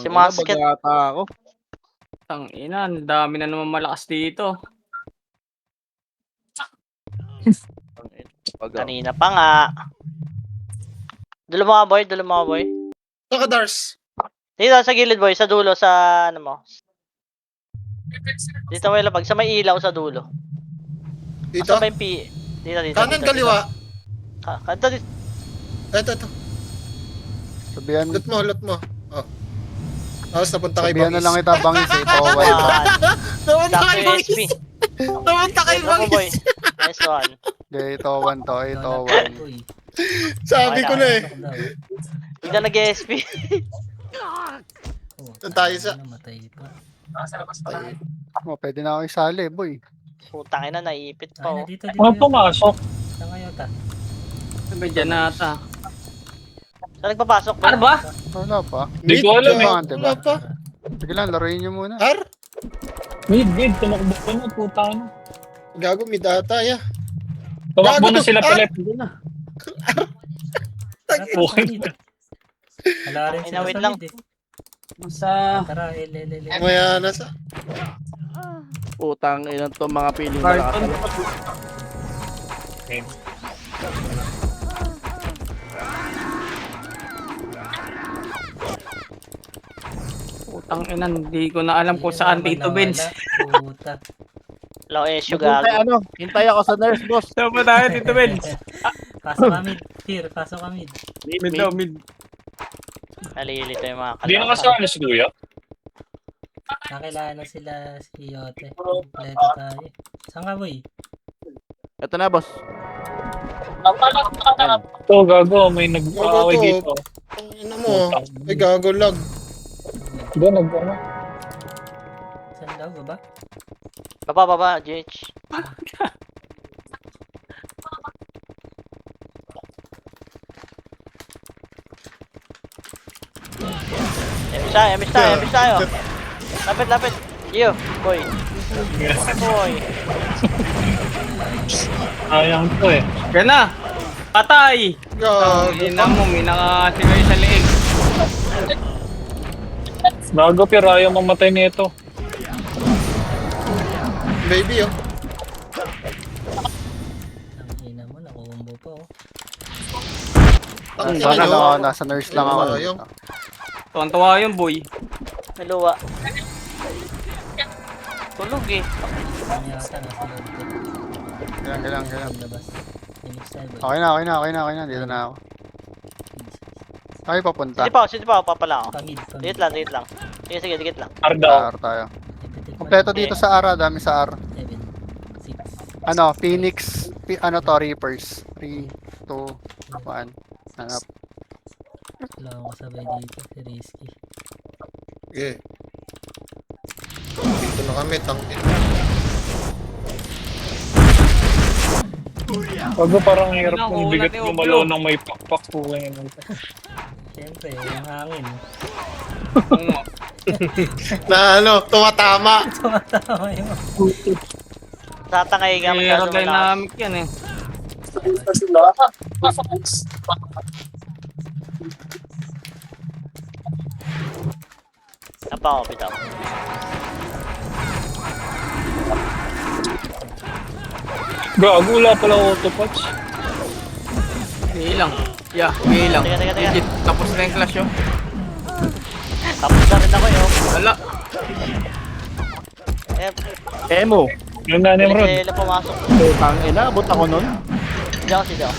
Si Musket. Ako. Tangina, ang dami na naman malakas dito. Kanina pa nga. Dulo mga boy. Saka Dars. Dito sa gilid boy, sa dulo, sa ano mo. Dito may lapag, sa may ilaw sa dulo. Dito? Sa may dito. Kanan kaliwa. Kanta dito. Ito. Sabihan, Lot mo. Oh. Tapos napunta kay sabihan na Bangis. lang kita bangis eh. Ito, white. Napunta Sakto kay yung Bangis. SP. Napunta kay Ano boy? Bangis. Nice one. Ito, one to. Ito, one. Sabi ko na eh. Hindi na nag-SP. Doon tayo sa... Oh, pwede na ako isali, boy. Putang ina, naiipit pa oh. Dito. Mga pumasok. Saan kayo ta? Sabi dyan na ata. Saan nagpapasok boy? Ano ba? Wala pa. Hindi ko alam eh. Wala pa. Sige lang, laruin nyo muna. Har? Mid, tumakbo ko na, puta na. Gago, may data ya. Tumakbo na Gago, sila pala. Okay. Wala rin sila Wait sa lang. mid eh. Sa Tara, Maya nasa... Putang ilan to mga piling carton. Okay. Putang ina, hindi ko na alam kung saan dito, Benz. Puta. Low issue gago. Hintay ako sa nurse, boss. Saan ba tayo dito, Benz? Pasok ka mid. Fear, pasok ka mid. Mid daw, mid. Nalilito yung mga Hindi na kasama si Kuya. Nakilala sila si Yote. Kompleto tayo. Saan ka boy? Ito na, boss. Ito, gago. May nag-aaway Gago to. dito. Ano mo? Ay, gago lag. Hindi, nag-ano. Saan daw? Baba? Baba, GH. Emish tayo. Lapit. Iyo, boy. Boy. Sayang to eh. Gana! Patay! Gago. Ina mo, may nakasigay sa leeg. Gago, pero ayaw mamatay nito. Baby oh. Ang ina mo, nakukumbo pa oh. Ang Baka ina lang ako, nyo. nasa nurse lang ako. Ayun. Tuwan-tuwa yung boy. May luwa. Tulog eh. Ano yata, nasa loob ko. Kailang. Labas. Phoenix tayo boy. Okay na. Dito na ako. Ay, papunta. Sige pa, papala ako. Pamid. Dikit lang. Sige, dikit lang. Ardaw. R tayo. Kompleto dito sa R, dami sa R. 7, 6. Ano, Phoenix, Reapers. 3, 2, 1. Hanap. Wala akong kasabay dito. Si Risky. Okay. Dito na kami, tangin. Gago, parang hirap Ano, ng bigat ulan eh, lumalaw ng may pakpak po ngayon. Siyempre, yung hangin. Na ano, tumatama. Tumatama yung... Tatangay ka masyado malakas. Aerodynamic yan eh. Napa ako, bitaw. Gago, wala pala auto-patch. Bilang. Yeah, bilang. Teka. Legit. Tapos na yung clash yun. Tapos na rin ako yun. Wala. Emo. Yung nanim rod. Sila pumasok. Putang ina, abot ako nun. Hindi ako.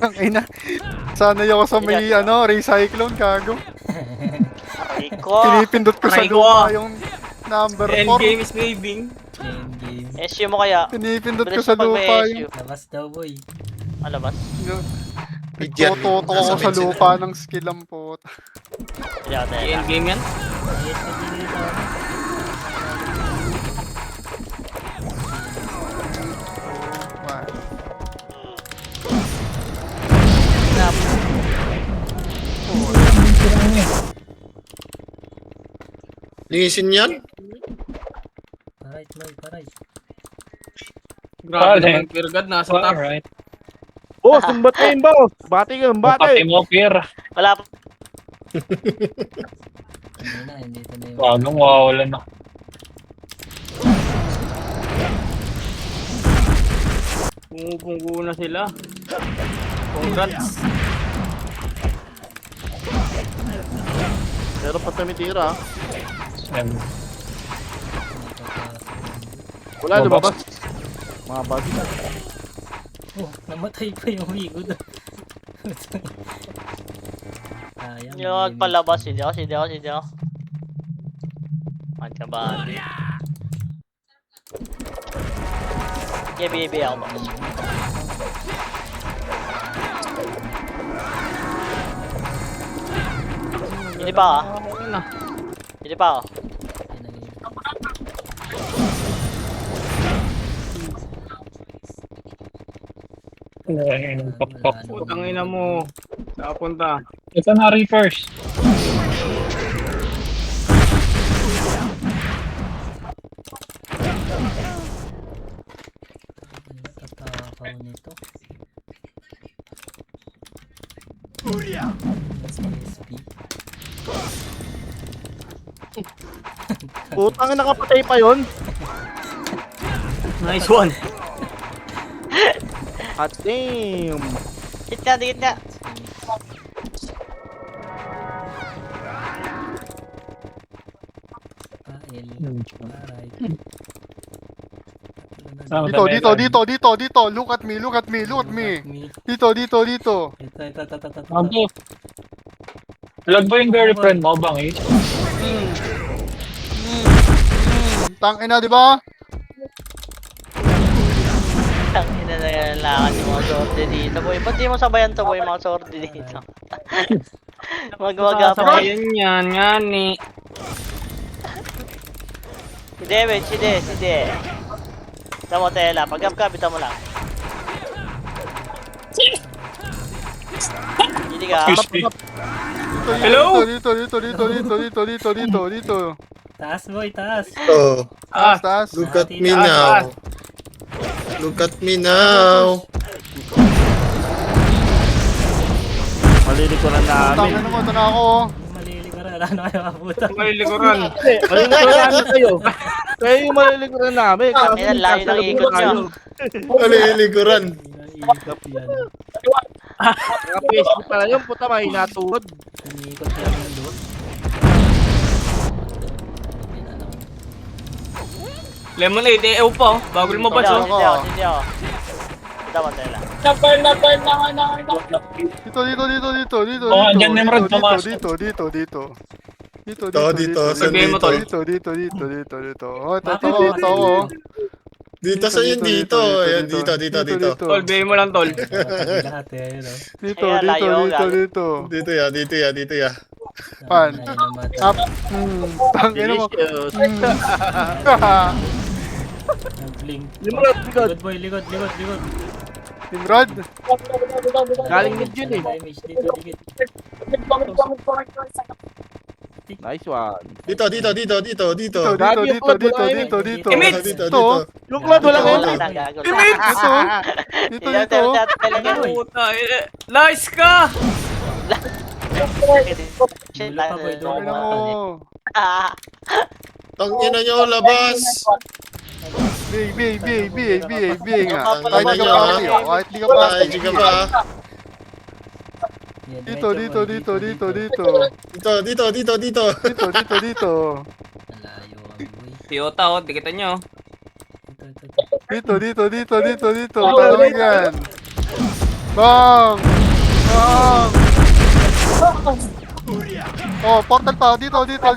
Ang ina. Sana ako sa may Ray Cyclone, kago. Iko. Pinipindot ko sa Aray ko. lupa yung number End 4. game is waving. Game. SU mo kaya. Pinipindot ko Bilis sa mo pag may lupa SU. yung... Labas daw boy. Malabas. Bigyan. Tututok ako sa lupa ng skill ang pot. Hindi ako tayo. End game yan. Yes, pwede dito. Linisin yan? Paray. Grabe naman, Pirgad. Nasa top. Alright. Boss, sumbatin, boss. Bati ka, Pati bati. mo, Pier. Wala pa. Hindi na, hindi ito na yung... Bagong wawala na. Pumupunggo na sila. Congrats. Pero pa tumitira. Yan. Wala, Lumabas. lumabas. Mga body. Oh, namatay pa yung Wigo doon. Sayang. Hindi ako nagpalabas. Hindi ako. Ang kabahan. Yeah, baby ako. Hindi pa ah. Okay na. Hindi pa ako. Ayun, pakpak. Putang ina mo. Nakapunta. Ito na, Reapers. Tatakaw nito. SSP. Putang nakapatay pa yun. Nice one. Hot damn. Hit nga, dikit nga. Pael. Alright. Dito. Look at me. Dito. Ito. Abo. Lag ba yung girlfriend mo, Bangis? Tangina, di ba? Ang ina na yan lakad yung mga sorte dito, boy. Ba't di mo sabayan to, boy, yung mga sorte dito? Magwaga pa. Sabayan yan, yan eh. Hindi, wait, hindi. Tama mo, Tela. Pag-up bitaw mo lang. Hindi ka. Crispy. Hello? Dito. Taas boy, taas. Oh, Taas. look at me now. Look at me now. Malilikuran namin. Tangina mo, ito na ako. Malilikuran. Ano kayo kaputa? May likuran. Malilikuran namin kayo. Kayo yung malilikuran namin. Kami na layo ng ikot nyo. Maliliguran. Ikap yan. Mga PSG pala yun, puta, may natuod. Umiikot yan yung doon. Lemonade, eh, pa. Bago lumabas, oh. Hindi ako. Bitaw mo, Tela. Dito. Oh, andyan na yung rod, pumasok. Dito. Dito, saan Sabihin mo, tol. Dito. Oh, ito. Dito sa yun, dito. Ayan, dito. Tol, bihin mo lang, tol. Lahat eh, ayun o. Dito. Dito ya. Pan. Up. Tangina mo. Delicious. Nag-blink. Limot, likod. Likod boy, likod. Team Rod. Galing mid yun eh. Damage dito, dikit. Nice one. Dito. Dito. Imit! Dito. Yung cloud, wala kayo. Wala na, gago. Dito. Puta, nice ka! Shit, Dulo pa, boy, dulo. Tangina mo. Tangina nyo, labas. B nga. Kahit di ka Papalaman party. nyo, Kahit di ka party. Ay, chica pa. Yan, Dito. Malayo ang boy. Toyota, oh, dikitan nyo. Dito. Talangin yan. Bang! Oh, portal pa. Dito. Dito.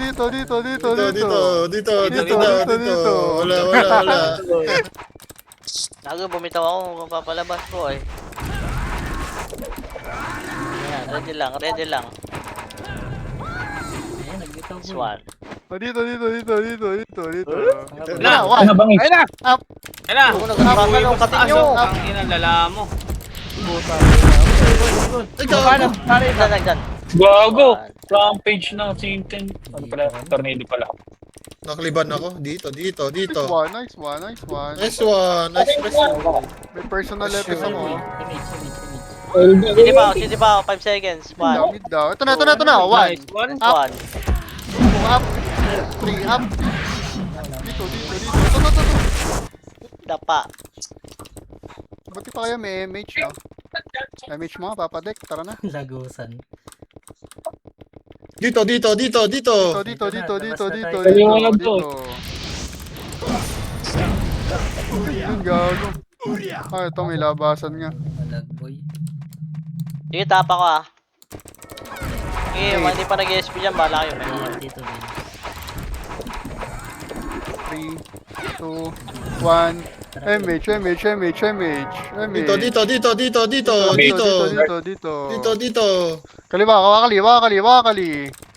Wala. Gago, bumitaw ako kung papalabas ko eh. Ayan, ready lang. Ayan, nagbitaw This boy. one. Oh, dito. Na, One. Bangis? Ayun na. Ayun na. Ako nagkakaroon ng katin nyo. Ang ina, lala mo. Nagdan. Gago! Rampage na, Sinten. Ano pala? Tornado pala. Nakaliban ako. Dito. Nice one. Nice one. Nice press. May personal lepes ako. Image. Sidi pa, 5 seconds. 1, Mid daw. Ito na. 1. Nice one. Up. 1. 2 up. 3 up. Dito. Ito. Dapa. Buti pa kaya may MH, no? MH mo, papadek. Tara na. Lagusan. Dito. Dito. Yun, gago. Ah, ito may labasan nga. Malagboy. Sige, tapa ko ah. Sige, mga hindi pa nag-SP dyan, bala kayo. Dito din. 3, 2, 1. MH. Dito. Kaliwa, kali.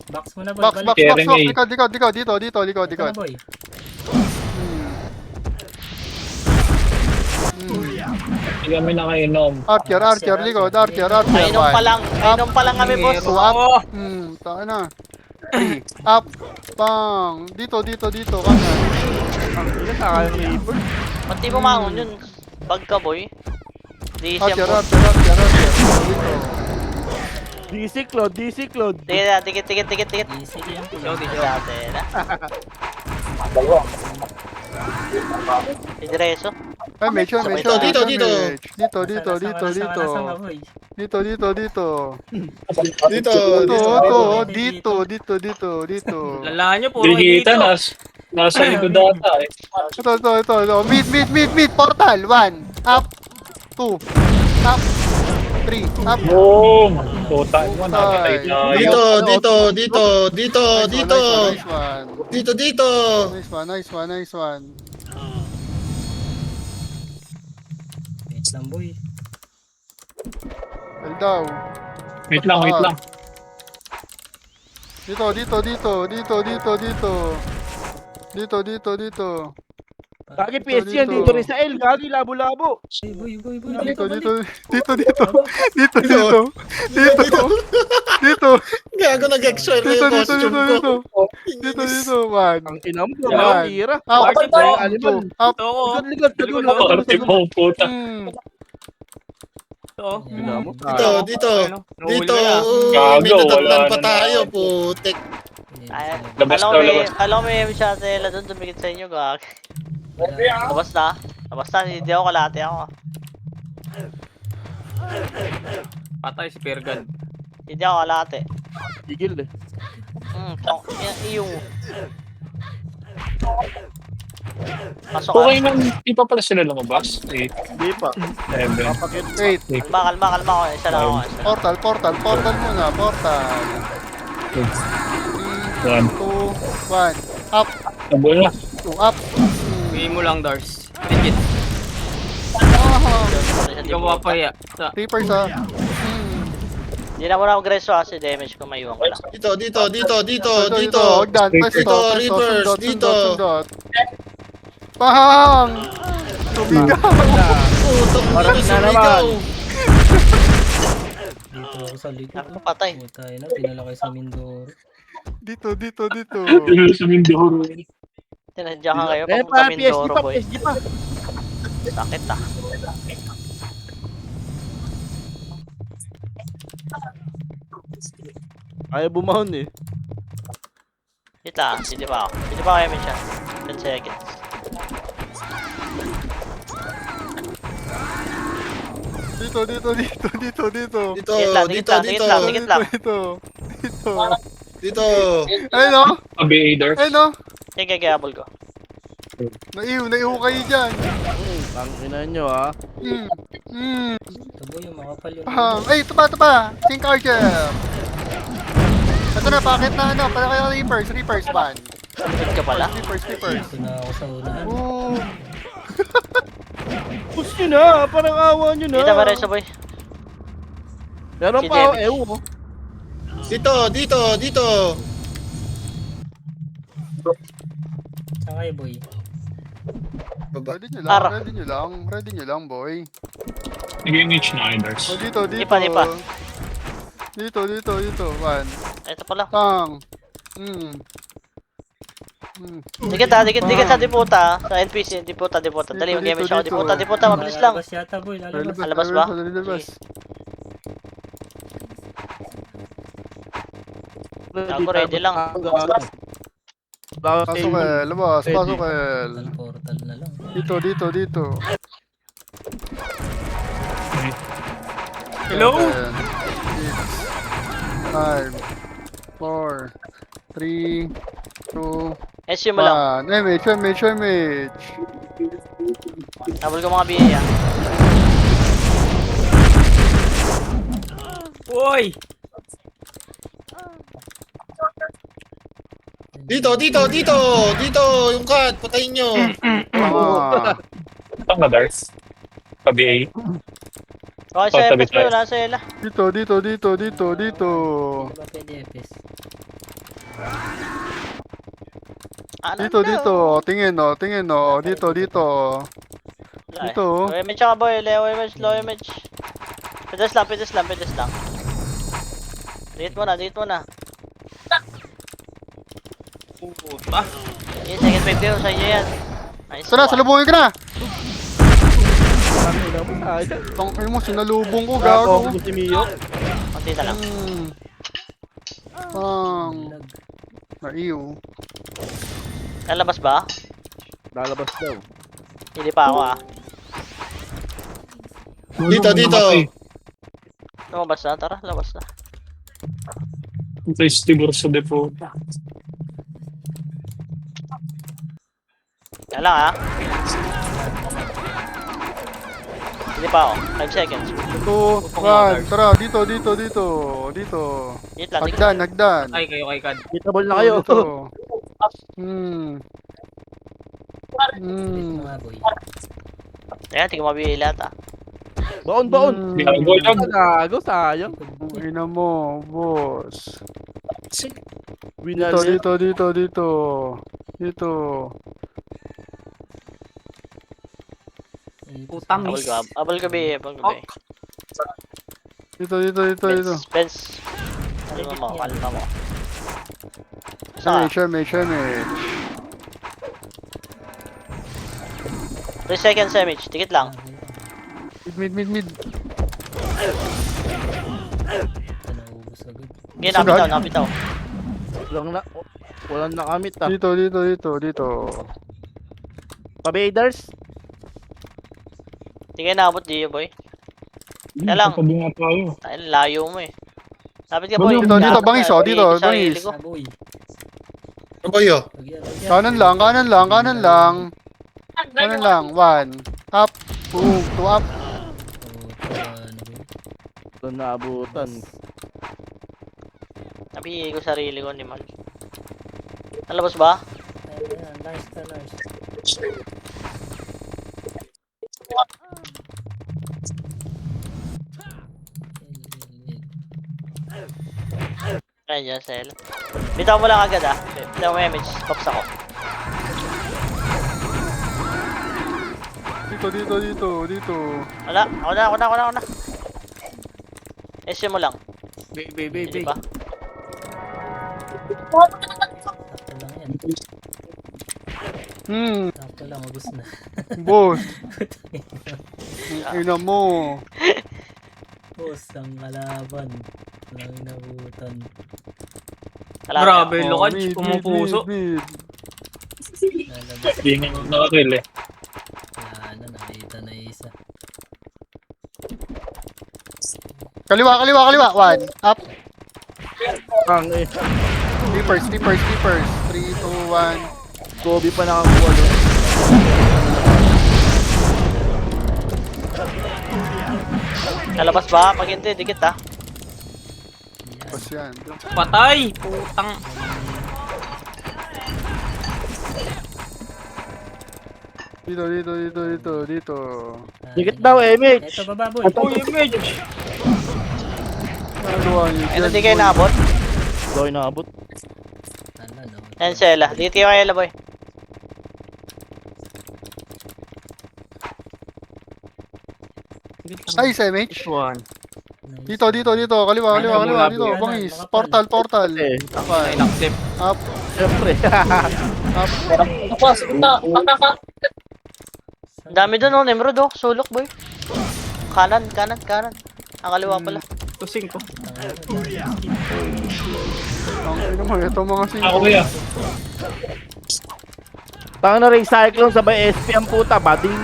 Box mo na boy. Box. Sharing aid. Likod. Dito. Ito na boy. Hindi kami nakainom. Archer, likod. Archer. Kainom pa lang kami, boss. Two up. Taka na. 3, up. Bang. Dito. Kanan. Ang ina, kaya ng labor. Ba't di bumangon yun? Bag ka, boy. Di siya Archer. po. Dito. DC Cloud. Sige na, tikit. Easy yan. Dati na. Idreso. MH. Dito. Dito. Lalaan nyo, puro kayo Dihita, dito. nasa likod data eh. Ito. Mid. Portal. 1. Up. 2. Up. 3. Up. Boom! Puta mo, nakatay tayo. Dito. Nice one. Wait lang boy. Well daw. Wait lang. Dito. Kagi PSG yan, dito rin sa L. Kagi labo-labo. Boy. Dito. Gago nag-extra yung costume ko. Dito. Man. Ang ina mo, Yan. tira. Up. Bakit ba yung aliman? Up. Ito ko. Likod. Korte mo, puta. Ito. Ina mo. Dito. Gago, May natatlan wala pa na tayo, putik. Ay, Labas alam daw. mo may shotela doon, dumikit sa inyo, gag. Labas na, hindi ako kalate ako. Patay si Pergan. Hindi ako kalate. Gigil eh. Iyong. Pasok Okay ka. nang di pa pala sila lumabas. 8, Hindi pa. 7. Papakit. Wait. Kalma ko. Isa lang ako. Portal muna. Portal. 1. 2, 1. Up. Nabul na. 2 up. Bigay mo lang, Dars. Legit. Hindi ka mapapaya. Reaper sa. Hindi na muna mag-reso kasi damage ko maiwan ko lang. Dito. Hagdan. Dito, reverse, dito. Pahang! Tumigaw! Putok mo Parang na na sumigaw. Dito ako sa likod. Ako patay. Putay na, pinala kayo sa Mindoro. Dito. Dito sa Mindoro. Tinadya ka kayo Eh papunta pa, PSG Mindoro, pa, boy. PSG pa. Sakit ah. Ayaw bumahon eh. Kita, hindi pa kayo siya. 10 seconds. Dito. Dikit lang. Dito. Ayun o. Abi-aiders. Ayun o. Sige, habol ko. Naiho kayo dyan. Ang ina nyo ah. Ito boy, yung makapal yun. Pahang. Ay, ito pa. Sync Archer. Ito na, bakit na ano? Para kayo Reapers, ban. Likod ka pala. Reapers. Ito na ako sa unahan. Oo. Push nyo na, parang awa nyo na. Dito ba reso, boy? Meron Si pa ako, David. ewan ko. Dito. Saan kayo boy? Ready nyo Ara. lang, boy. Nag-image na aiders. O, dito. Di pa. Dito. One. Ito pala. Pang. Dikit sa diputa. Sa NPC, diputa. Dali, mag-damage ako. Diputa, mabilis lang. Lalabas yata boy, lalabas. Lalabas ba? Lalabas. Ako ready lang. Pasok labas, pasok Portal na lang. Dito. Hello? 5, 4, 3, 2, SU mo lang. 1. Image. Habol ko mga biyaya. Uy! Dito, yung cat, patayin nyo. Itong na Dars. Tabi A. Okay, sa FS mo, nasa Ela. Dito. Di ba pwede FS? Dito. Tingin, no. Dito. Dito. Low image ka boy, low image. Pedes lang. Dito mo na. Puta. Yung second wave ko sa inyo yan. Nice. Ito na, salubungin ka na. Ano na po tayo? Tangin mo, sinalubong ko, Gago. gago. Si Mio. Konti na lang. Naiyo. Lalabas ba? Lalabas daw. Hindi pa ako ah. Dito. Lumabas na, tara, labas na. Ito is tibur sa depo. Yan lang ah. Hindi pa ako, 5 seconds. 2, 1, tara, dito. Dito lang, Nagdan. Ay, kayo kay Kad. Hitabol na kayo. Dito. Wait mo nga boy. Ayan, tingnan mo mabili lahat ah. Baon. Gago, sayang. Ina mo, boss. Winal. Dito. Putang Abol miss. ko, abol ko be. Dito. Benz. Kalma mo. Saan ka? Image. 3 seconds image, tikit lang. Mid. Ito naubos agad. Okay, napitaw. Walang nakamit ah. Dito. Pabaders. Tingnan naabot diyo boy. Kaya lang. Tabi nga tayo. Ay, layo mo eh. Lapit ka boy. Dito, Lapit bangis, ka. oh, dito, Sa sarili bangis. ko. Ah boy. Ano kayo? Lagyan. Kanan lang. 1. Up. 2 up. Ito naabutan. Nabi ko sarili ko ni Mal. Nalabas ba? Ayan, nice. Ayan dyan, Sel. Bitaw mo lang agad ah. Bitaw mo image. Pops ako. Dito. Wala. Ako na. SU mo lang. Hindi ba? Sakto lang yan. Sakto lang, ubos na. Boss. Ina mo. Boss, ang kalaban. Walang inabutan. Grabe, lokad. Pumupuso. Mid. Lalabas. Hindi nga nakakill eh. Wala na, nakita na isa. Kaliwa. 1. Up. Ang eh. Sleepers. 3, 2, 1. Kobe pa nakakuha doon. Nalabas ba? Pag hindi, dikit ah. Boss yan. Patay! Putang. Dito. Dikit daw, Emich. Ito baba boy. Uy, image! Ito di kayo naabot. Doy naabot. Ano. Yan, Sela. Dito kayo Ela boy. Nice, MH. One. Dito. Kaliwa. Dito. Bangis. Portal. Eh, Up. Inactive. Up. syempre. Up. Dami doon, oh. Nemrod, oh. Sulok, boy. Kanan. Ang kaliwa pala. Tusing ko. Ang ino mo, ito mga Ako kuya. Tanga na rin cyclone sabay SP ang puta, bading.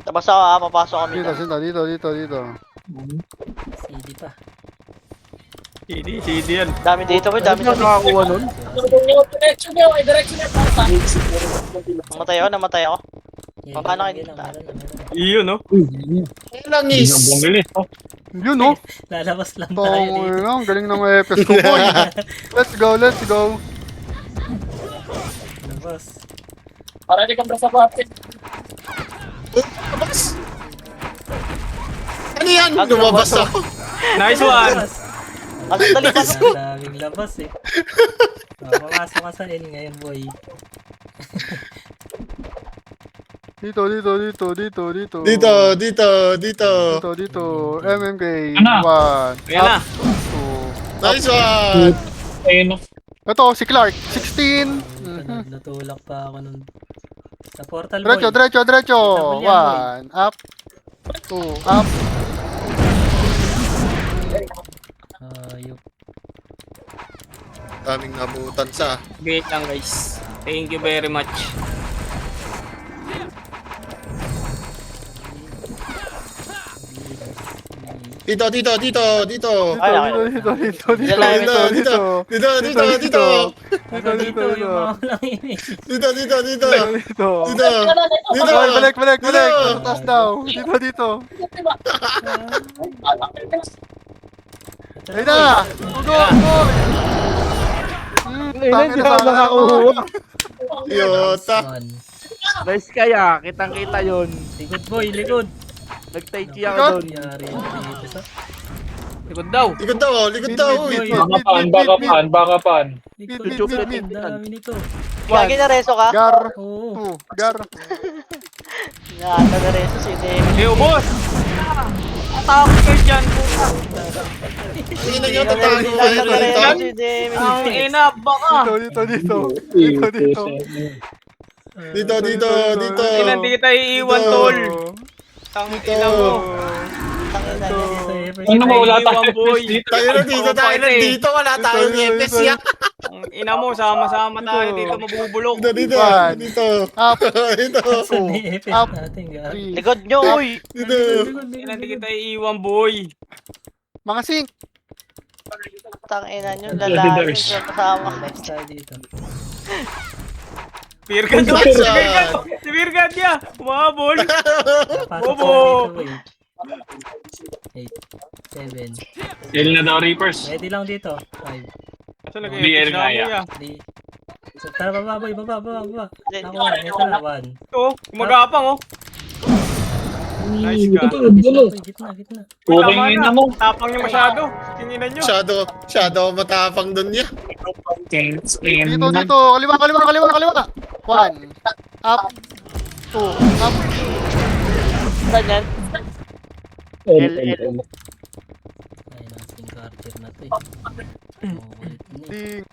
Tapos ako, papasok kami Dito, dyan. dito. CD pa. CD yan. Dami dito, boy. Dami Ano dito. nakakuha nun? Namatay ako. Yan, Paano yan, kayo yan, meron na. Iyon, no? Langis. Yung bumili. Oh. Yun, no? Lalabas lang Tong, tayo dito. ano, ang galing ng EPS ko, boy. Let's go. Labas. Ano yan? Lumabas ako. Nice one! Pasok, dali, pasok. Daming labas eh. Papasok ka sa L ngayon, boy. Dito. Dito. MMK. Ano? 1. Ayan na. 2. Nice one. Ayun, no. Ito, si Clark. 16. Natulak pa ako nun. Sa portal, boy. Diretso. Double yan, 1. Up. 2. Up. Ayop. Daming nabutan sa. Great lang, guys. Thank you very much. Dito. Ay, okay. Dito. Dito. Yung mga walang image. Dito. Balik. Dito. Taas daw. Dito. Ayun na. Go. Tangin na sana ako. Yota. One. Nice kaya, kitang-kita yun. Likod, boy. Likod. Nag-tai chi ako doon. Yari yung dito sa... Likod daw. Likod daw. Uy. Baka pan. Likod. Chuchupin. Ang dami nito. Lagi na reso ka? Gar. Oo. 2. Gar. Nakata na reso si Demi. Hey, ubos! Atake kayo dyan, puta. Tingnan nyo, tatago kayo Nakata na rito. reso si Demi. Ang ina, baka. Dito. Ilan di kita iiwan, tol. Ang ina mo. Ano mo, wala tayo boy. dito. Tayo na dito. Wala tayong EPS yan. Ang ina mo, sama-sama tayo dito mabubulok. Dito. Up. Dito. Saan na yung Up. natin, gar? 3. Likod nyo, uy. Dito. Ilan di kita iiwan, boy. Mga sink. Tangina nyo, lalaki. Kasama. Labas tayo dito. Virgad, boy. Si Virgad. Si Virgad niya. Umabol. Pasok Bobo. tayo dito, boy. 8, 7. Sale na daw Reapers. Ready lang dito. 5, Asa BL nag-epic na nga, ako, ya. 3. So, tara, baba, boy. Baba. Ako, ito na, 1. Oh, gumagapang, oh. Nice ka. Gitna. Okay ngayon na mo. Tapang niyo masyado. Tinginan niyo. Masyado matapang dun niya. Dito. Kaliwa. 1. Up. 2. Up. Saan yan? Ay, nasing Carter na to eh. Makukulit na eh. Ding.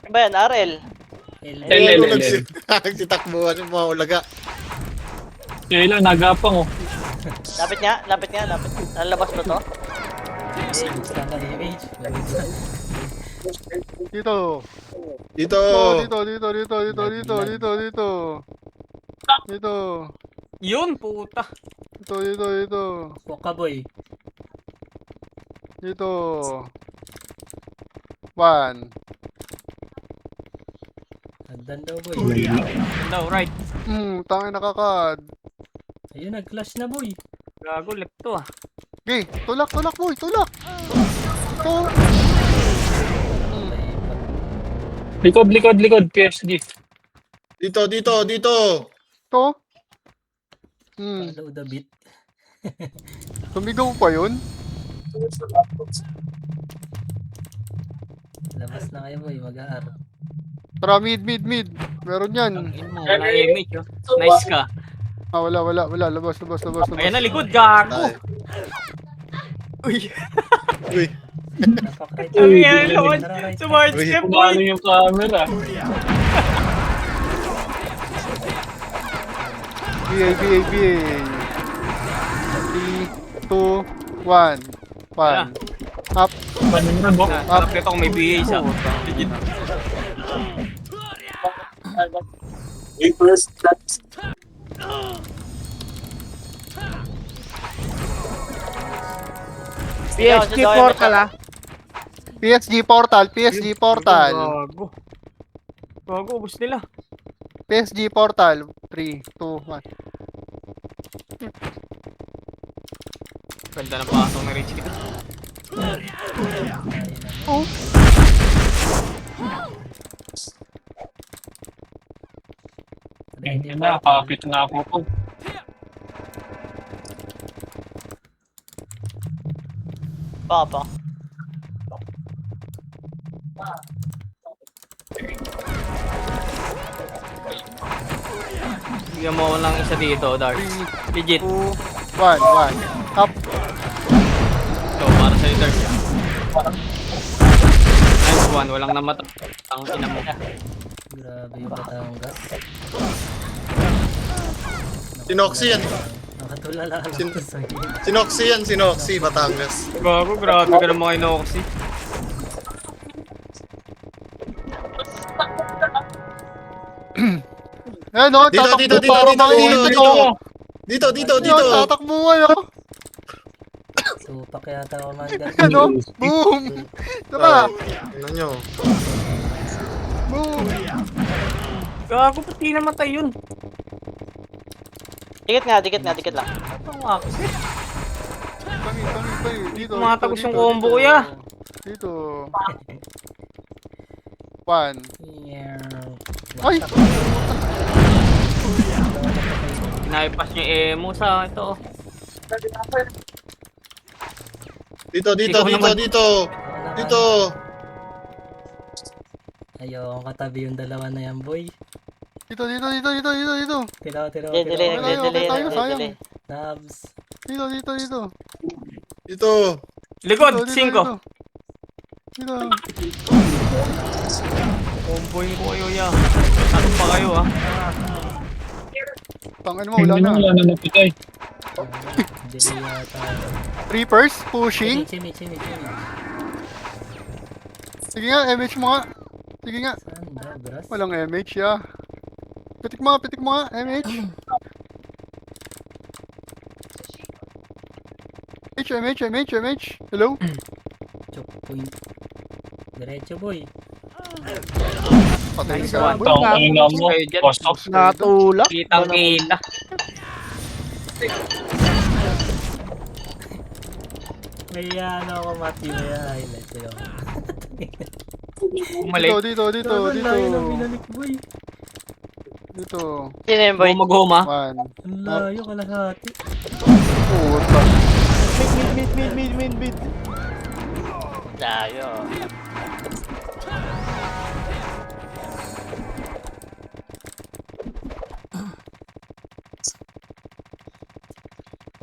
Ano ba yan? RL? L. Nagsitakbuhan yung mga ulaga. Kailan, nagapang oh. Lapit nga. Lalabas ba to? Basta ka image. Dito. Dito. Dito. Yun, puta. Dito. Walk ka, boy. Dito. 1. Hagdan daw, boy. No, right. Tangin nakakad. Ayun, nag-clash na, boy. Gago, left to, ah. Okay, tulak boy, tulak. Ito. Likod, PSG. Dito. Ito. Follow the beat. Tumigaw pa yun? Labas na kayo, boy. Mag-aar. Tara, mid. Meron yan. Yun mo, wala image, oh. Nice ka. Wala. Labas. Ayan na, likod, gago. Uy. Napak-right. Ang yan, Lord. Tara, right. Smart step, boy. Kumalo yung camera. BA, BA, BA. 3, 2, 1. 1. Up. Nimrod, Bob. Harap nito kung may BA siya. Legit. PSG portal ah. PSG portal, PSG portal. Gago. Gago, ubos nila. PSG portal. 3, 2, 1. Ganda ng pasok na Rich kita. Oh. Ayun na, kapit na ako po. Papa. Bigyan mo ako lang isa dito, Dark. 3, Legit. 2, 1, 1. Up. So, para sa'yo, Dark. Nice one, walang namatay. Ang ina mo. Grabe yung Batangas. Sinoxy yan. Nakatulala lang Sin- to sa'yo. Sinoxy yan, Sinoxy, Batangas. Gago, grabe ka naman kay Noxy. Ayan o, Dito, tatakbo dito, dito, para dito, makita dito, nyo. dito. Dito, dito, Ayan, dito. tatakbo kayo. Supak yata ako man dyan. Ayan o, boom. Tara, Ano nyo? boom. Gago, ba't di namatay yun? Dikit nga, dikit lang. Ang aksit. Tangi. Dito, Tumatagos dito, yung combo, dito. kuya. Dito. 1. Yeah. Ay! Pinaipas niya yung emo sa ito. Dito, dito, Ikaw dito, naman. dito. Dito. Ayaw, katabi yung dalawa na yan, boy. Dito. Tiraw. Delay, Okay tayo, sayang. delay. Nabs. Dito. Dito. Likod, Dito. 5. Dito. Comboin ko kayo, ya. Ano pa kayo, ah? Tangin mo, wala na. Wala na napitay. Delay yata. Reapers, pushing. Chimmy. Sige nga, MH mo nga. Sige nga. Saan ba, bras? Walang MH, ya. Pitik mo nga, MH. MH. Hello? Choke point. Diretso, boy. Patay Nice ka. one. Ang ina mo. Kayo dyan. Pasok. Natulak. Kitang-kita. May ano ako, Matthew. May highlight ko yun. Bumalik. Dito. Ang layo ng binalik, boy. Dito. Sino yung boy? Guma. 1. Ang layo, kalahati. Puta. Mid. Layo.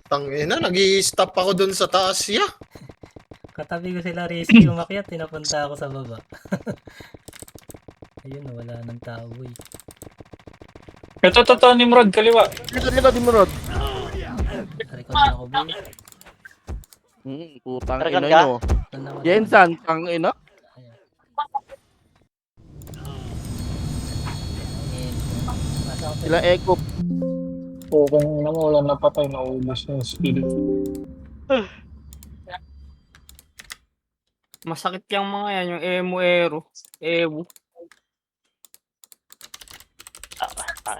Tangina, nag-i-stop ako dun sa taas ya. Katabi ko sila Rizky, umakyat, tinapunta ako sa baba. Ayun, wala ng tao, boy. Ito, Nimrod, kaliwa. Dito, di mo rod. Record na ako, boy. Putang Record ina ka? nyo. Saan na ako? Jensan, tang ina. Ayan. Pasok ako. Sila echo. Okay, na mo, wala napatay. Naubos yung skill. Masakit yung mga yan, yung emo-ero. Ewo.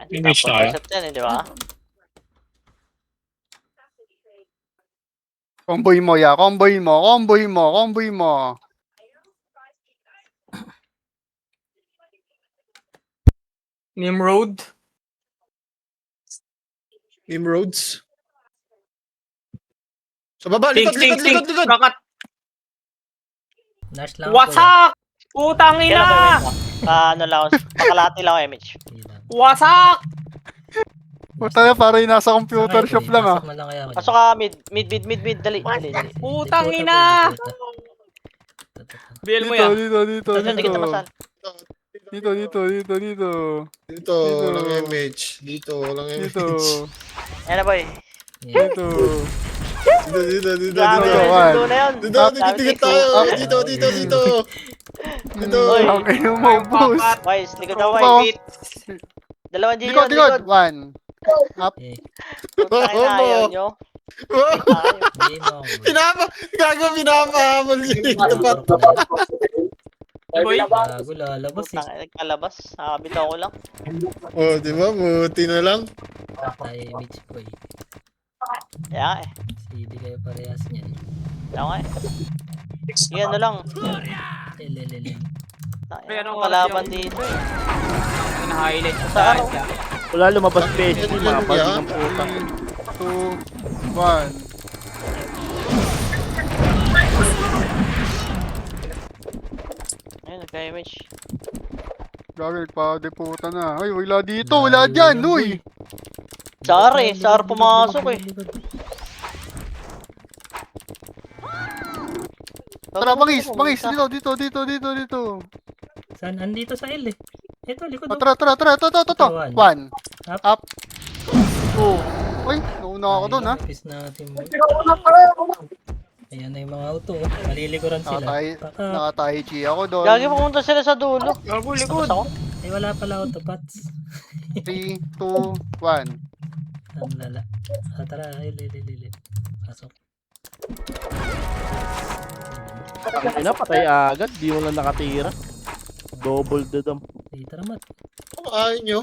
Finish tayo. Shot yan, di ba? Comboy mo, ya. Comboy mo. Nimrod. Nimrods. Sa baba, Think. likod. Kakat. Nash lang ako, Wasak! Putang Kailan ina! ba yun? Ano lang ako, pakalati lang ako, MH. Ilan. Wasak! Puta na, parang nasa computer Sakay, shop boy. lang ah. Pasok mo lang kaya ako. Pasok ka mid, dali. Putang May ina! quota, boy, may quota. BL mo Dito, yan. dito, dito, Dito, di kita masal. Dito, dito, dito, dito. Dito, walang image. Dito, walang Dito. image. Ayan na boy. Dito. Dito. Dami dito, yung one. dulo na yun. Dito, dikit tayo. Dito. Dito. Oy. Okay, umubos. Wise, likod na Ako. wise. Dalawang G Likod, yun, likod. likod. One. Eh, Putang ina, ayaw nyo. hindi mo ako. Pinapahamol yun. Tapat. Boy. Bago lalabas eh. Putang ina, nagkalabas. Nakabitaw ko lang. Oh, di ba? Buti na lang. Tayo Mitch boy. Kaya eh. Hindi kayo parehas niyan. Kaya nga eh. Sige, ano lang. Lelelele. Ano kalaban dito eh. Pina-highlight ko Sa sa araw. akin. Wala lumabas PSG, Ano mga yan? bagi ng puta. 2, 1. Ayun, nagka-image. Gagawin pa, deputa na. Ay, wala dito, wala dyan, uy! Sar eh, Sar pumasok eh. Tara, bangis, dito. Saan? Andito sa L eh. Ito, likod. Oh, tara, ito. One. 1. Up. Up. 2. Uy, nauna ako doon, ha? Pis natin boy. Ayan na yung mga auto. Oh. Malilikuran sila. Baka, Nakatahi chi ako doon. Gagi pumunta sila sa dulo. Gago, likod. Ako? ay wala pala auto pats. 3, 2, 1. Ang lala. Tara, lele. Pasok. Ang ina, patay agad. Di mo lang nakatira. Double the dam. Tara mat. Ayaw nyo.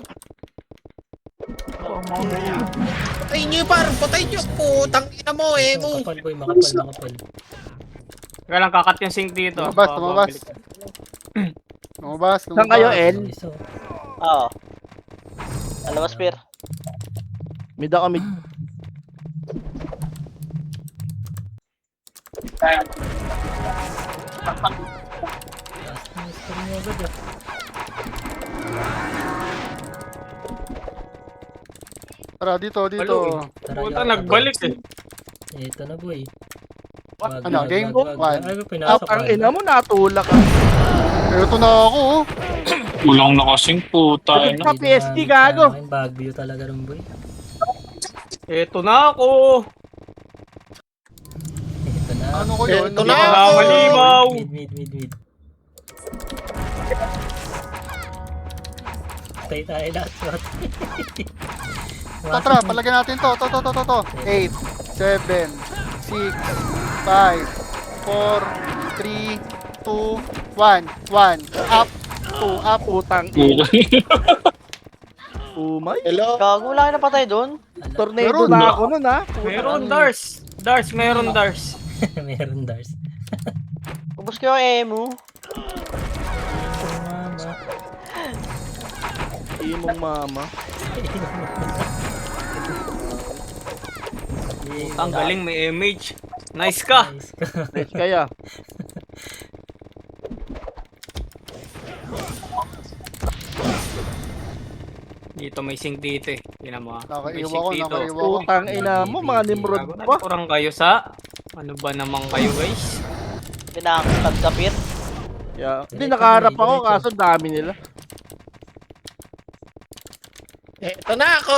Patay nyo parang patay nyo. Putang ina mo eh mo. Makapal boy, makapal. Kaya lang kakat yung sync dito. Tumabas. Saan kayo, L? Iso. Oo. Ano ba, Spear? Mida kami. Taas na score mo agad ah. Tara, dito. Tara, Puta, yaw, nagbalik eh. Ito na boy. Ano, game? One. Ay, pinasok Ang ina mo, natulak ka. Ito na ako, oh. Kulang na kasing puta. Sa PSG, gago. Baguio talaga rin boy. Eto na ako. Ito na. Ano ko yun? Ito na Wala ako. malimaw. Mid. Patay tayo lahat. Tara, palagyan natin to. 8, 7, 6, 5, 4, 3, 2, 1. Up. 2, up. Putang Puta. umay. Hello? Gago, wala ka na patay doon. Tornado Meron na ako nun, ha? Meron Dars. Meron Dars. Meron Dars. Ubus ko yung emu. Mama. Imong mama. Ang galing, may image. Nice ka. Nice ka. Let's kaya. Dito may sync dito eh. Tingnan mo ah. May Nakaiwa sync ko, dito. nakaiwa ko. Putang ina mo, mga nimrod Gago, pa. nagkurang kayo sa... Ano ba naman kayo guys? Pinakatag kapir. Yeah. Hindi, nakaharap ako, kaso dami nila. Ito na ako.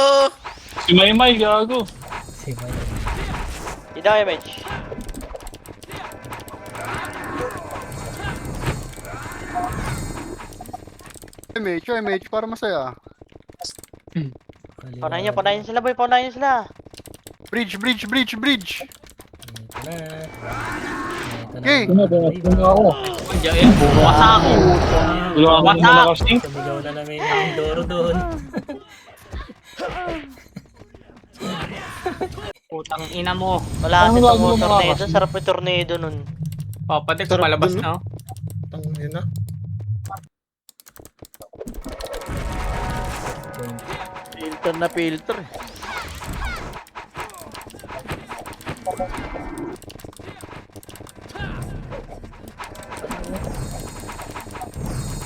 Si Maymay, gago. Si Mayan. Hindi ako image. MH, para masaya. Panayin sila boy, panayin sila. Bridge. Ito na. Okay. ako. Andiyan eh. Bumasa ako. Wala akong malakasing. Sumigaw na namin ang Doro doon. Putang ina mo. Wala kasi Ano itong ba, ano ba, tornado. Sarap yung tornado nun. Papatek, Sarap malabas dun, na oh. Tangin na. Filter na filter.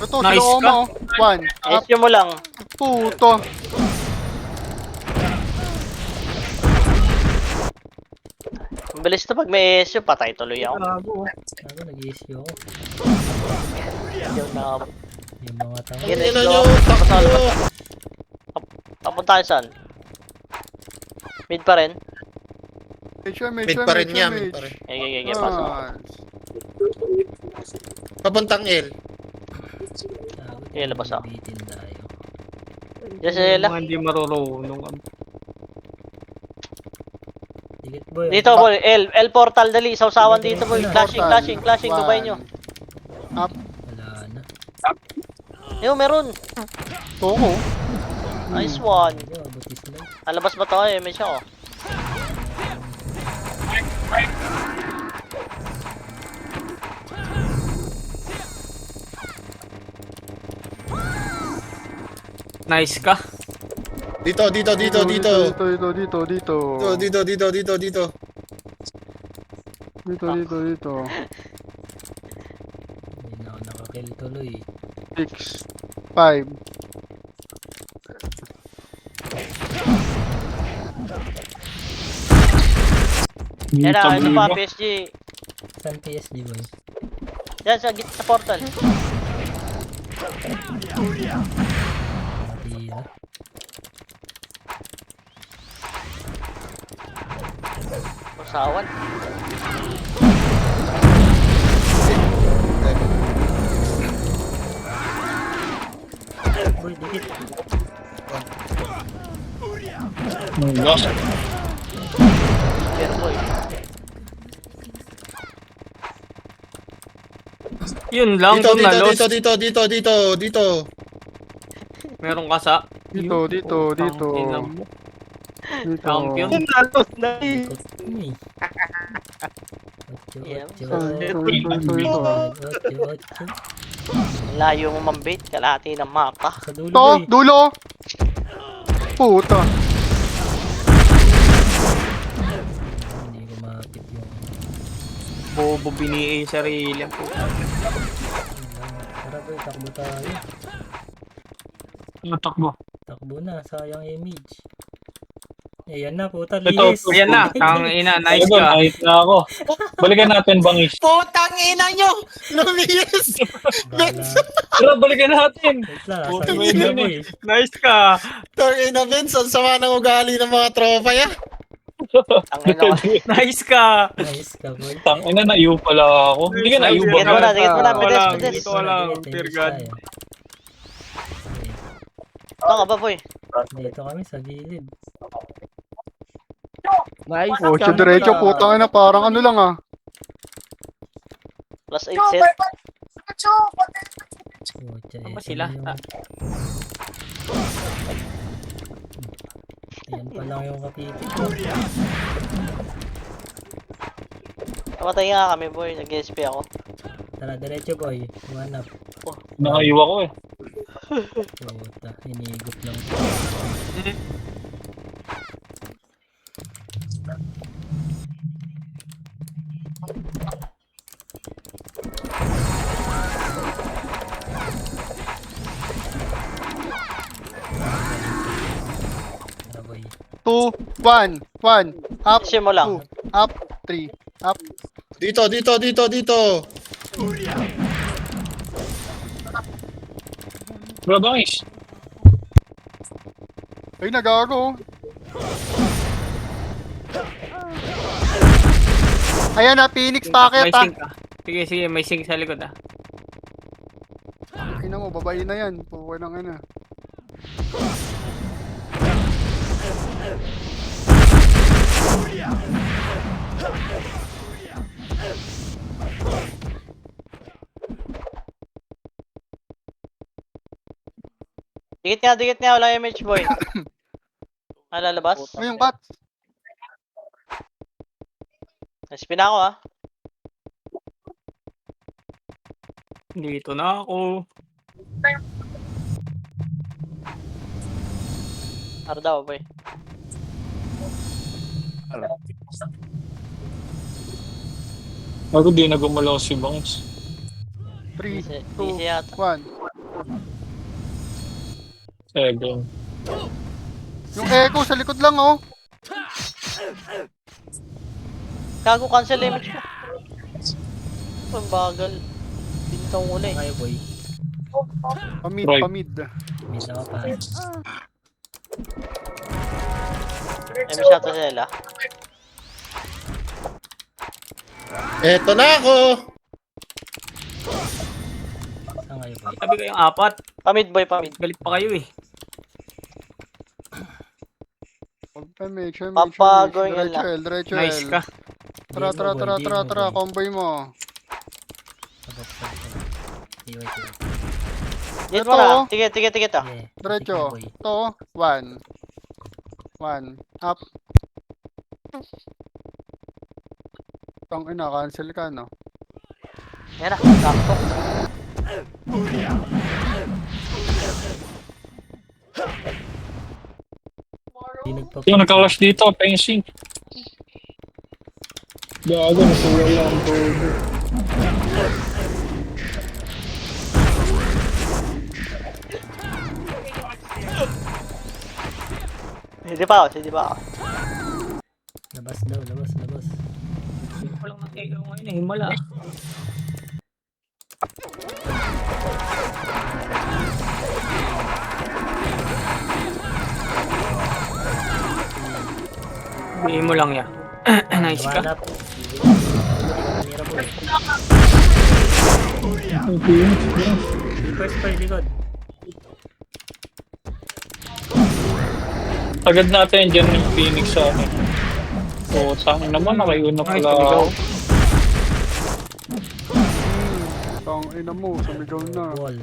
Ito, Nice sila ka. Oma, 1. Up. Ayos mo lang. Puto. Bilis to pag may ESU, patay tuloy ako. Gago. Ako nag-issue ako. Yung na, Yung mga tao. Sige, Ang ina let's nyo, go. takbo. papunta tayo saan? Mid pa rin? Mid pa rin niya, mid pa rin. Okay, pasok. Papuntang L. Gago, Labas ako. bitin tayo. Yes, Ella. Mga hindi marurunong. Dikit boy. Dito boy, L portal dali, sausawan dito boy. Clashing, babay nyo. Wala na. Yo, meron. Toko. Nice one. Medyo abutis lang. Alabas ba tayo? May siya oh. Nice ka. Dito. Dito. Dito. Hindi na ako nakakill tuloy. 6, 5. Yan na, ano pa, Tabi ba? PSG. Saan PSG boy? Yan, sa portal. Matira. Sausawan. Boy, dikit. Lost. Pero boy. Yun lang, Dito. doon na lost. Dito. Meron ka sa... Dito. Tangina mo. Dito. Champion. Ikot mo eh. Yeah. Ocho. Layo mo mambit, kalahati ng mapa. Sa dulo To, boy. dulo. Puta. Hindi ko makakit yung... Bobo biniin yung sarili. Tara boy, takbo tayo. Takbo. Takbo na, sayang image. Ayan na, puta, Ito, linis. Ayan na, tangina, nice Ayun, ka. ayos na ako. Balikan natin, Bangis. Putang ina nyo! Lumias! Bala. Tara, balikan natin. Wait lang, Puta, nasa may gilid na ganun boy. Nice ka. Tangina Vince, ang sama ng ugali ng mga tropa ya. Ang ina ko. Nice ka. Nice ka boy. Tangina, naiyo pala ako. Hindi ka naiyo ba? Dikit mo na, Dito bilis, lang, bilis. dito lang, dear God. Ito ka ba boy? Dito kami sa gilid. Nice. Ocho diretso, putang ina, parang ano lang ah. Plus 8 set. Pucha, Ano ba ito sila? na yung- Ayan pa lang yung kapipit ko. Namatay nga kami boy, nag-SP ako. Tara, diretso boy. One up. Naiyo ako eh. Puta, hinigop lang. Tara boy. 2, 1, 1. Up, Issue mo lang. 2, up, 3, up. Dito. Bro, Bangis. Ay, nagago. Ayan na, Phoenix packet May ah. sing ka. Sige, may sing sa likod ah. Ina mo, babae na yan. Puwa ng ano. Dikit nga, wala yung image boy. Lalabas? Ano yung bat? Spin ako ah. Dito na ako. Ano daw boy? Bago di na gumalaw si Bangis. 3, Easy 2, yata. 1. 7. Yung echo sa likod lang oh. Gago, cancel image ko. Ang bagal. Bintang una eh. Kayo boy. Pamid, Right. pamid. Miss ako pa. May masyado sila. Eto na ako! Saan kayo boy? Sabi kayong apat. Pamid boy, pamid. Galit pa kayo eh. Huwag pamid, pamid, Papagoy nga Diretso lang. L, diretso Nice L. ka. Tara, tara, tara, tara, tara, comboy mo. Sabok, sabok. Iway, iway. Dito Ito, na. oh. Tige. Yeah. Diretso. Boy. Ito, 1. 1. Up. Tang ina, cancel ka, no? Yan na, sakto. Di nagpa- Yung nagka-rush dito, fencing. Gago, nasuwa lang ang todo. Hindi pa ako. Labas daw, labas, labas. Walang nakikaw ngayon eh. Himala. Bigay mo lang ya. Nice ka. Lumalap. Kanira boy. First boy, likod. Agad natin dyan yung Phoenix sa akin. Tangin naman, nakayuna Ay, pala tumigaw. ako. Tang ina mo, sumigaw na. Wall.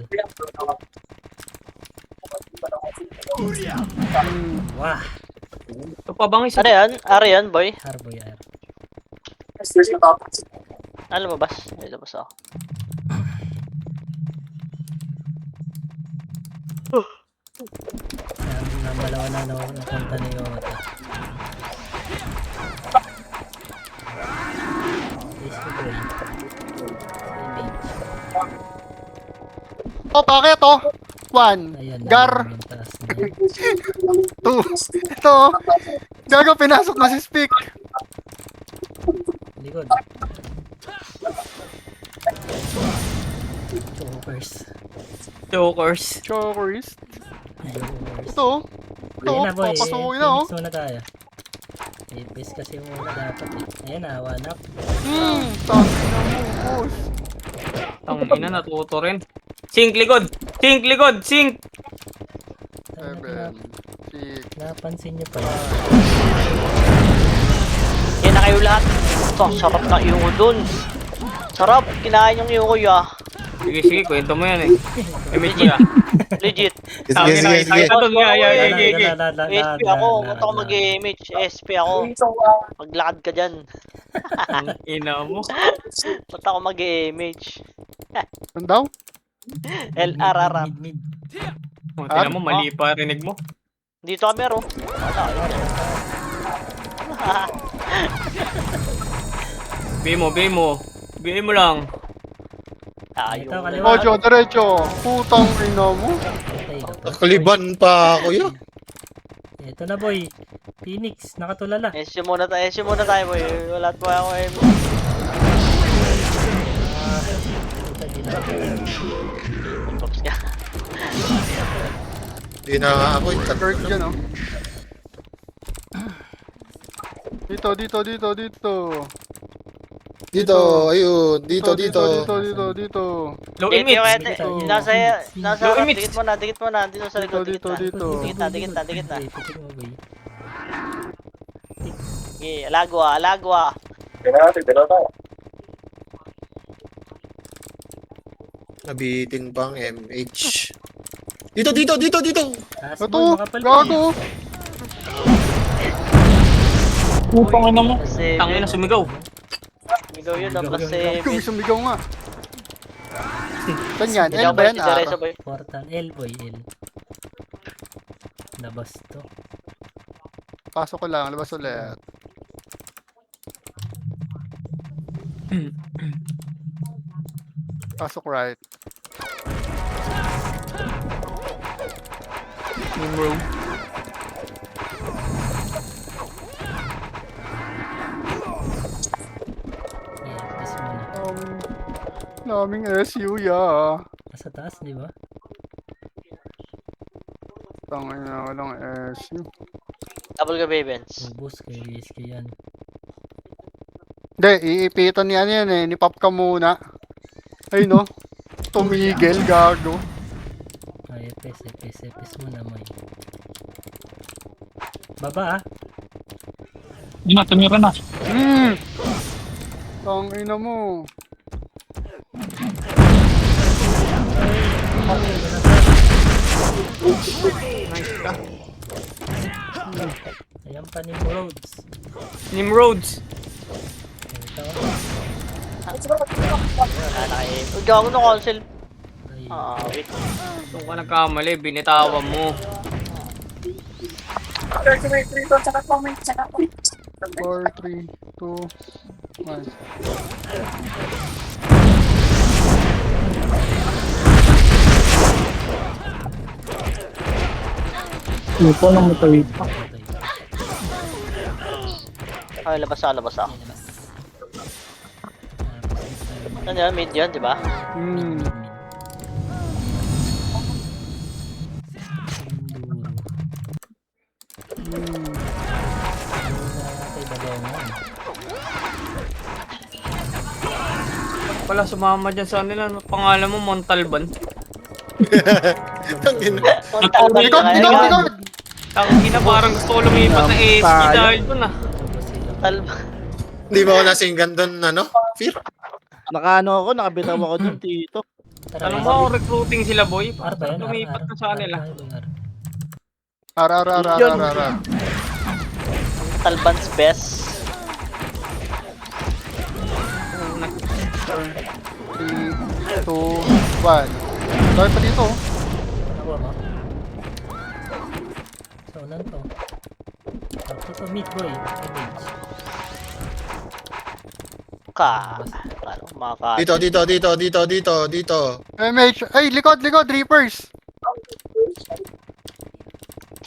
Hmm. Wah. Ito pa bang isa? Ano yan? Ari yan, boy. Harboy, ar. Ano lumabas? May labas ako. Namalawa na napunta na yung mata. Yes, boy. Oh, bakit oh? 1. Ayan. Gar. Yung taas niya. 2. Ito. Gago, pinasok na si Speak. Likod. Chokers. Jokers. Chokerist. Jokers. Ito. Ito, Ayun na boy. papasukin na oh. Phoenix muna tayo. Ipis kasi muna dapat eh. Ayan na, one up. Tang ina mo, boss. Ang ina, natuto rin. Sink likod! Sink likod! Sink! 7. 6. Napansin nyo pa yun. Yan na kayo lahat. Ito, sarap na iyong dun. Sarap, kinain yung iyong ah. Sige, sige, kwento mo yan eh. Image mo yan. Legit. Sabi na, nakita doon. Sige. SP ako, huwag ako mag-image. SP ako. Maglakad ka dyan. Ang ina mo. Ba't ako mag-image? Ano daw? LRR. Mid. Oh, tingnan mo, mali pa rinig mo. Dito kami, ro. Wala, ayun. Bigay mo. Bigay mo lang. Tayo. Ito, kaliwa. Ojo, diretso. Putang ina mo. Okay, Nakaliban pa ako yun. ito na boy. Phoenix, nakatulala. SU muna tayo, boy. Wala pa ako eh. Ito, di na. Pops ka. Hindi na nga ako yung Kirk dyan oh. Dito. Dito, ayun. Dito. Dito. Low image. Nasa Low harap, image. dikit mo na. Dito sa likod, Dito. Dikit na. Okay, pitik mo boy. Okay, alagwa. Nabitin pang MH. Dito. Taas Ito, boy, makapal boy. gago. Putang ina mo. Kasi, Tangin na, sumigaw. Migaw yun, no? Plus Yung 7. sumigaw nga. Saan yan? L ba yan? Diretso, R. boy. Portal L boy, L. Labas to. Pasok ko lang, labas ulit. Pasok right. Team room. Daming SU, ya. Nasa taas, di ba? Tangin na walang SU. Double ka, Bavens. Ubus kay risky yan. Hindi, iipitan niya yan eh. Ni Pop ka muna. Ay no. Tumigil, gago. Ay, epes mo na, Moy. Baba, ah. Hindi na, tumira na. Tangina mo. Nice ka. Ayan pa ni Roads. Nimroads. Ito. Wala na kayo. Uy, gago na cancel. Ay, Wait. Doon ka nagkamali, binitawan mo. 4, 3, 2, 1. Lupa na matawid. patay. Ay, labas ako. Ano yan? Mid yan, di ba? Hmm. Wala sumama dyan sa nila. Pangalan mo, Montalban. Tangina. Likod! Tangina, parang gusto ko lumipat na ASG Tayo. dahil dun ah. Hindi ba ako nasinggan doon, ano? Fear? Nakaano ako, nakabitaw ako dun, Tito. Tanong mo, recruiting sila, boy. R ba yan? Lumipat na sa kanila. Ara. Talban's best. 3, 2, 1. Dahil pa dito. Nakuha mo? So, unan to. Ito mid, boy. Image. Ano, makaka... Dito. MH. Ay, likod, Reapers.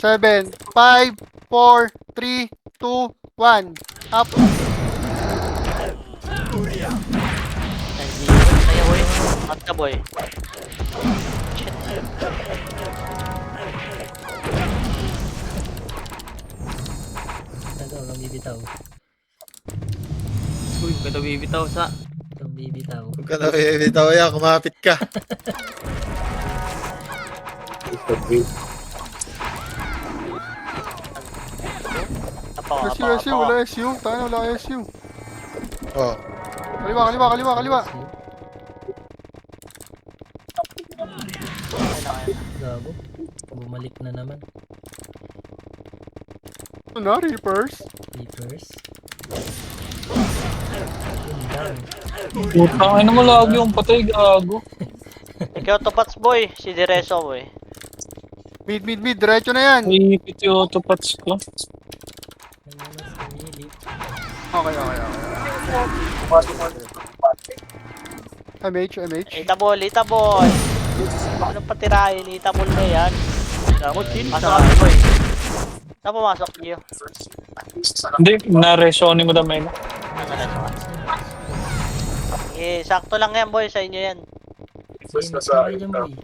7, 5, 4, 3, 2, 1. Up. Kaya, boy. At ka, boy. Shit. Ito, kang bibitaw. Uy, kada bibitaw sa... Kang bibitaw. Huwag ka na bitaw yan, kumapit ka. SU, wala SU. Tayo, wala SU. Oh. Kaliwa. Gago. Bumalik na naman. Ano na, Reapers? Sleepers. Yun lang. Putang ina mo lagi yung patay, gago. Ikaw to Pats, boy. Si Direso, boy. Mid. Diretso na yan. Iipit yung autopats ko. May naman sa mili. Okay. MH. Itabol. Anong patirahin? Itabol na yan. Ako, chill. Pasok kami, boy. Saan pumasok, Gio? Hindi, na-resony mo damay na. Sakto lang yan, boy. Sa inyo yan. Sino sa dyan, boy?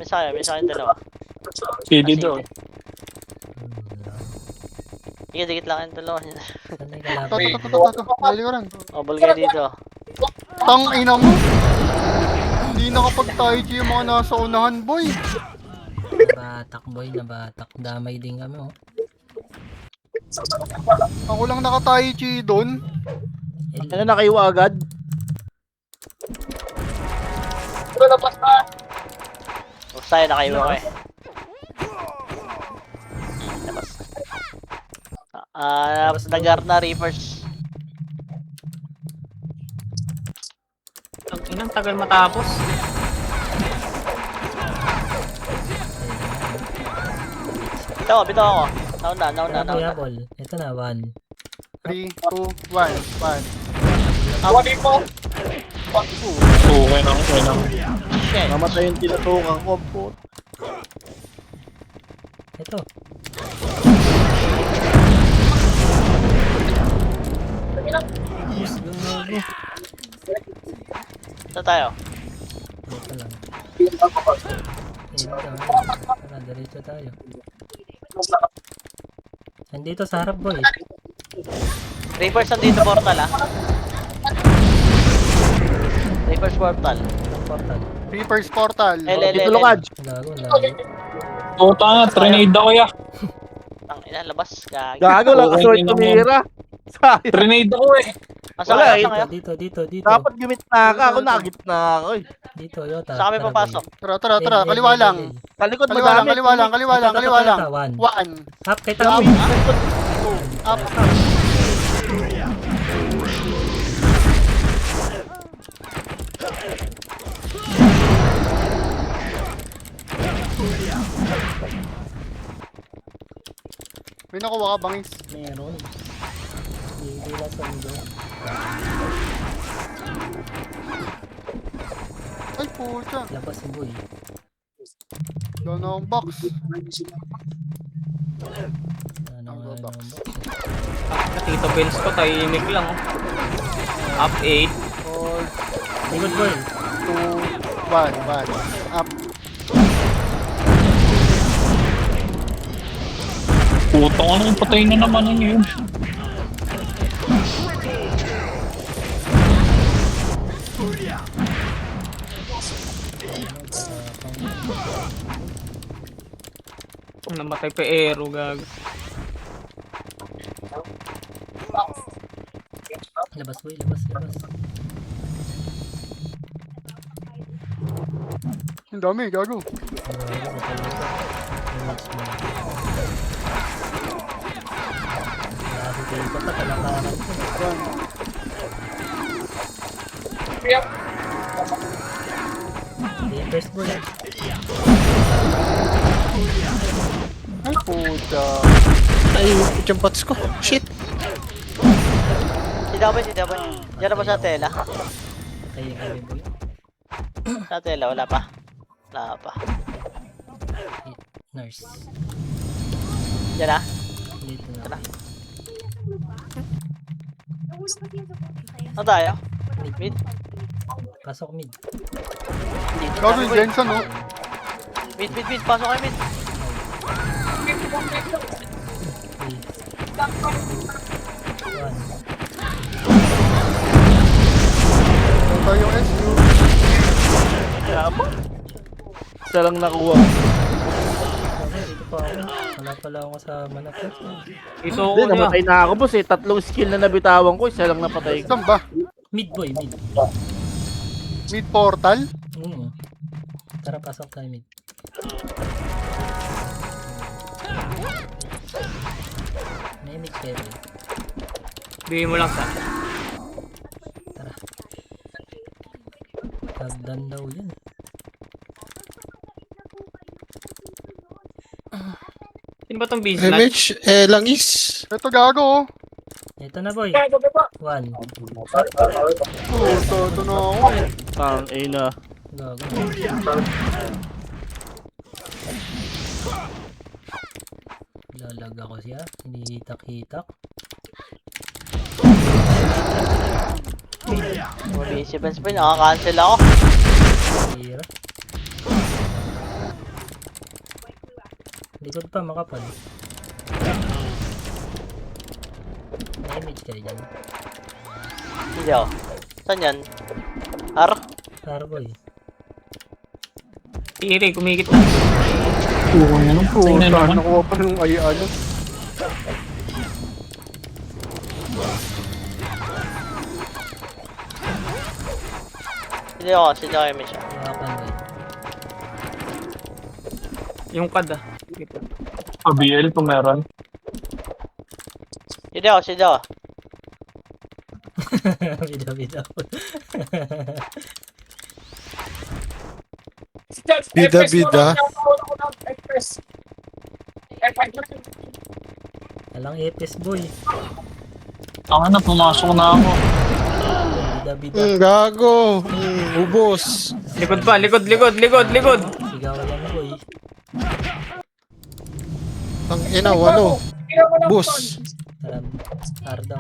May sa akin dalawa. CD daw. Dikit lang yung dalawa. Saan na yung kalaban? Dali ko rin. Obol kayo dito. Tang ina mo. Hindi nakapag-taiji yung mga nasa unahan, boy. Nabatak, boy. Nabatak. Damay din kami, oh. Ako lang naka-taiji doon. Ano na kayo agad? Sa'yo na kayo, okay. Labas. Nagar na Reapers. Ang inang tagal matapos. Bitaw ako. Nauna. Ball. Ito na, 1. 3, 2, 1. Okay na. Shit. Mamatay yung tinutukan ko, po. Ito. Saan tayo? Dito lang. Dito lang. Tara, diretso tayo. Nandito sa harap, boy. Reapers nandito portal ah. Reapers portal. Ang portal. Reaper's Portal. Dito Lokaj. Gago, lago. Puta na, trinade ako ya. Ang ina, labas. Gagi. Gago lang Okay, kasi yun tumira. Sayang. Trinade ako eh. Asa Wala, kayo? Asa kayo? Dito. Dapat gitna ka. Ako nakagitna ako eh. Dito, Yota. Saan kami Tara, papasok? boy. Tara, kaliwa lang. Talikod Kaliwa lang, madami. kaliwa lang. One. One. Up, kay Up. Tami. Up. May nakuha ka, bangis. Meron. Hindi lang sa mundo. Ay, puta. Labas si boy. Doon akong box. Ano nga box. box? Tito Benz ko, tahimik lang. Oh. Up 8. 4, Likod boy. 2, 1. Up. Puta ka na, patay na naman yun. Namatay pa Aero, gago. Labas boy, labas. Ang dami, gago. First boy. Ay, puta. Ay, yung pots ko. Shit. Si Daboy. Diyan na ba sa tela? Kaya kami boy. Sa tela, wala pa. Wala pa. Nurse. Diyan na. Dito na. Tara. Saan tayo? Mid? Pasok mid. Dito Gago tayo, yung boy. Jensen, no? Mid. Pasok kayo mid. 3, 2, 1. Punta yung SU. Isa lang nakuha. Okay, dito pa ako. Wala pala ako kasama na po. Ito Hindi, ako niya. namatay na ako boss eh. 3 skill na nabitawan ko. Isa lang napatay ko. Saan ba? Mid boy, mid. Mid portal? Tara, pasok tayo mid. May mid kayo boy. Bigay mo lang sa. Tara. Hagdan daw yun. Sino ba tong business? MH, langis. Ito, gago, oh. Ito na boy. 1. Puta, ito na ako. Tang ina. Gago. Lalag ako siya. Hindi hitak-hitak. Busy Benz pa, nakaka-cancel ako. Hira. Likod pa, makapal. May image kayo dyan. Hindi ako. Saan yan? R? Starboy. Iri, kumikit na. Puta, nakuha pa nung ay ano. Hindi ako, si Jackie siya. Makapal boy. Yung kad ah. ABL kung meron. Hindi ako, si Jackie. Bida-bida. Bida. Alang epis boy. Ang na, pumasok na ako. Bida-bida. Gago. Ubos. Likod pa, likod. Sigaw yan boy. Ang ina, walo. Bus. Tara, Arda.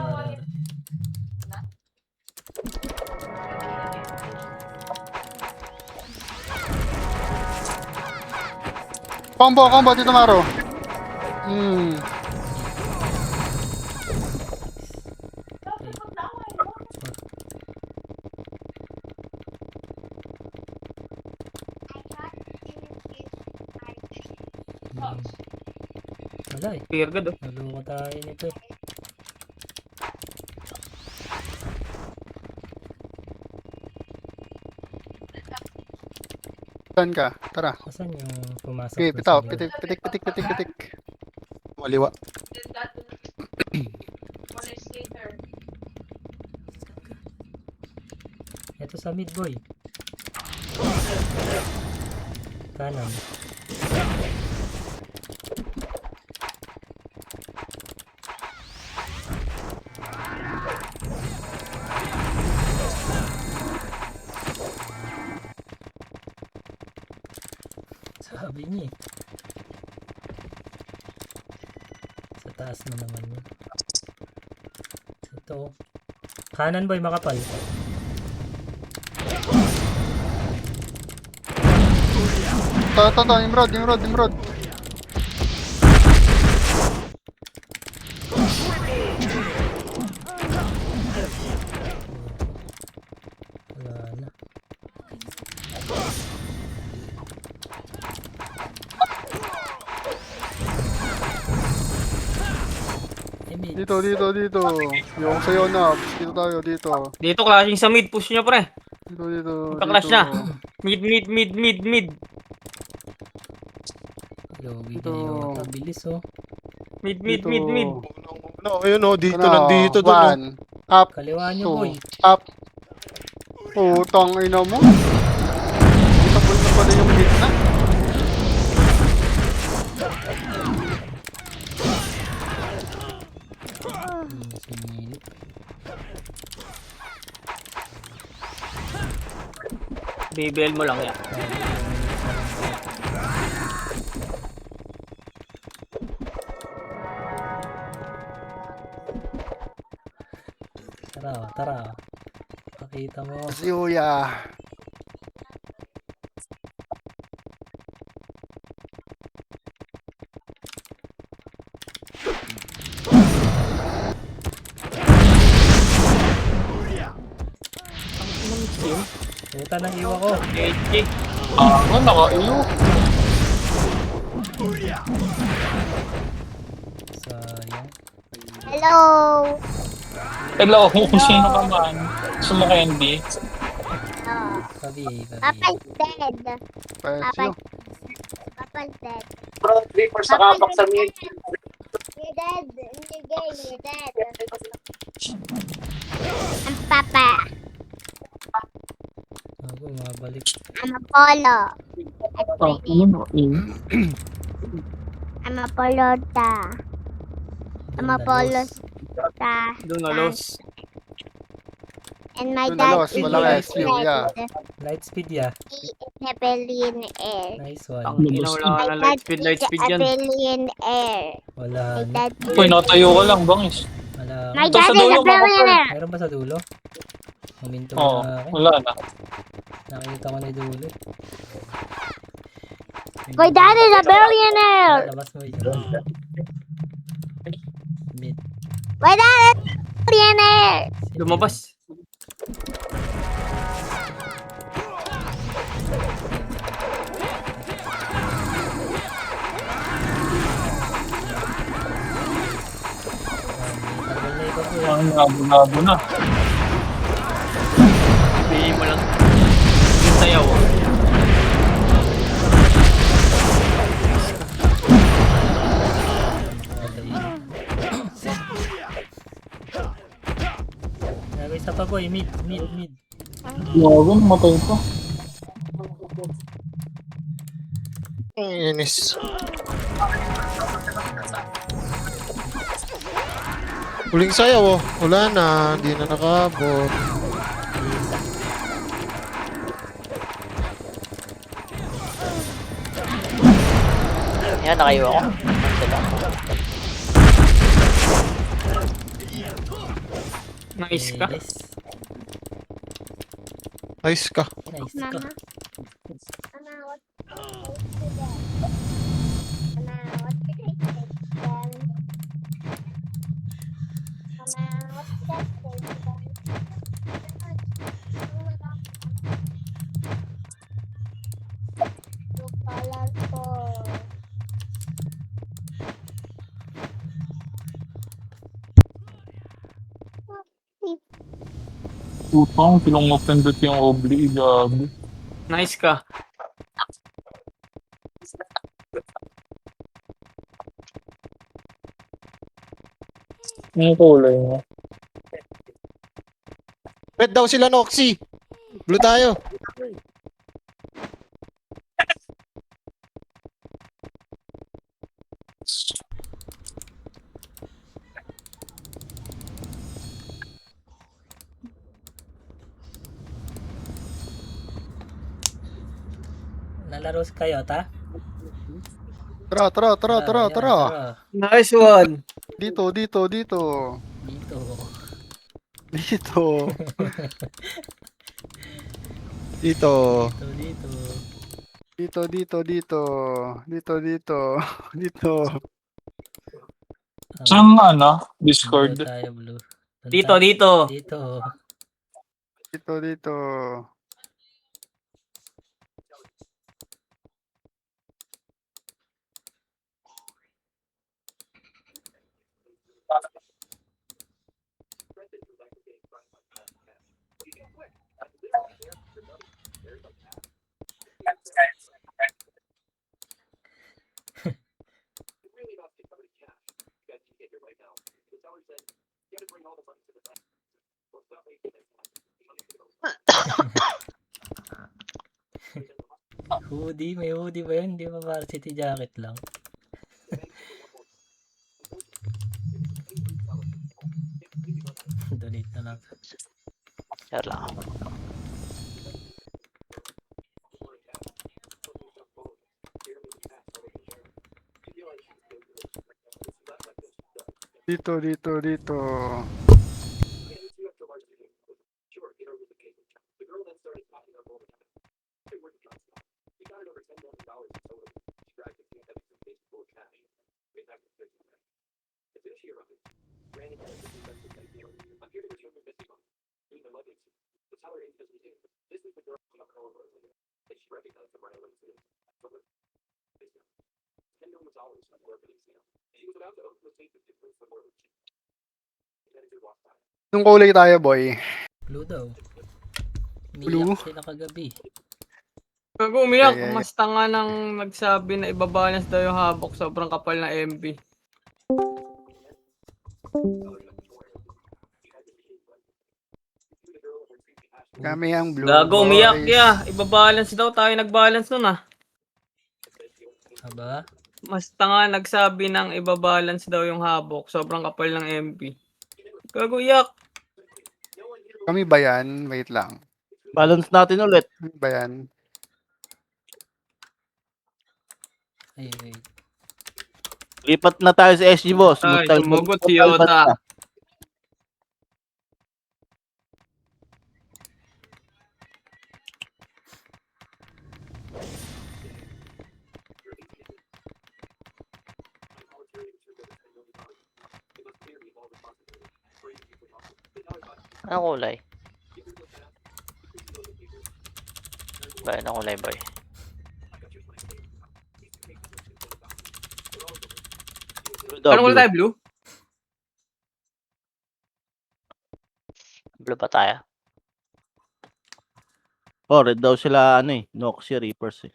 Combo dito, Maro. Wala eh. Clear good oh. Naloko tayo nito eh. Saan ka? Tara. Asan yung pumasok? Okay, doon sa pitaw. loob? Pitik. Maliwa. Ito sa mid boy. Kanan. Sabi niya eh. Sa taas na naman yun. Ito. Kanan boy, makapal. Ito, Nimrod. Wala na. Emil. Dito. Yung sa'yo na. Dito tayo, dito. Dito clashing sa mid. Push nyo pre. Dito. Magka-clash na. Mid. Yogi Ito. Gayota. Bilis oh. Mid. No, ayun oh, dito, Ano, nandito doon. 1. Up. Kaliwaan nyo 2. boy. Up. Putang ina mo. Itabol na pala yung gitna. Sinilip. BBL mo lang yan. Tara. Pakita mo. Si Uya. Puta nang iwa ko. GG. Nakaiyo. Sayang. Hello, kung sino ka man. Gusto mo candy? Pabi. Papa's dead. Paesyo. Papa's dead. Bro, 3 for sa kapak sa mid. You're dead. In your game, you're dead. I'm Papa. Ako, mabalik. I'm Apollo. I'm Apollo ta. I'm Apollo ta. Doon na los. And my Doon na dad los, is walang a SU, yeah. Light speed ya. He is a billionaire. Nice Ang one. ina wala ka My ng dad light speed is a yan. billionaire. Wala My na. dad Uy, nakatayo ka lang, bangis. Wala. My Ito sa dad is dulo, a billionaire. Meron ba sa dulo? Huminto Oo, na akin. wala na. Nakita ko na yung dulo. My dad is a billionaire. Labas mo yun. Mid. My dad is a billionaire. Lumabas. Tagal na ikaw po. Ang nabo na. Bigyan mo lang. Yung sayaw. Gago isa pa boy. Mid. Gago, namatay pa. Inis. Huling sayaw oh. Wala na, hindi na nakabot. Yan, nakaiwa ko. Sila. Nice ka. Nice. Nice ka. Nice Mama. ka. Mama, what? Putang, kilong mapindot yung obli, gabi. Nice ka. Yung kulay mo. Red daw sila, Noxy. Blue tayo. Nalaro kayo, ta? Tara, tara, tara, tara, Ayan, tara. Nice one. Dito, dito, dito. Dito. Dito. Dito. Dito. Dito, dito, dito. Dito, dito. Dito. Saan nga na? Blue Discord. tayo, blue. Doon Dito, tayo. dito. Dito. Dito, dito. Hoodie, may hoodie ba yun? Hindi ba varsity jacket lang? Donate na lang. Share lang. Dito, dito, dito. Nung kulay tayo, boy. Blue daw. Blue? Umiyak sila kagabi. Pag umiyak, Yeah, yeah, yeah. mas tanga nang nagsabi na ibabalance daw yung habok. Sobrang kapal na MB. Kami ang blue Gago, umiyak boys. ya. Ibabalance daw. Tayo nagbalance nun ah. Aba? Mas tanga nagsabi ng ibabalance daw yung habok. Sobrang kapal ng MP. Gago, iyak. Kami ba yan? Wait lang. Balance natin ulit. Kami ba yan? Ay, wait. Lipat na tayo sa SG boss. Ay, Mutal- tumugot si mutal- Yoda. Anong kulay? Ba, anong kulay, boy? Anong wala tayo, Blue? Blue pa tayo. Oh, red daw sila ano eh. Noxy Reapers eh.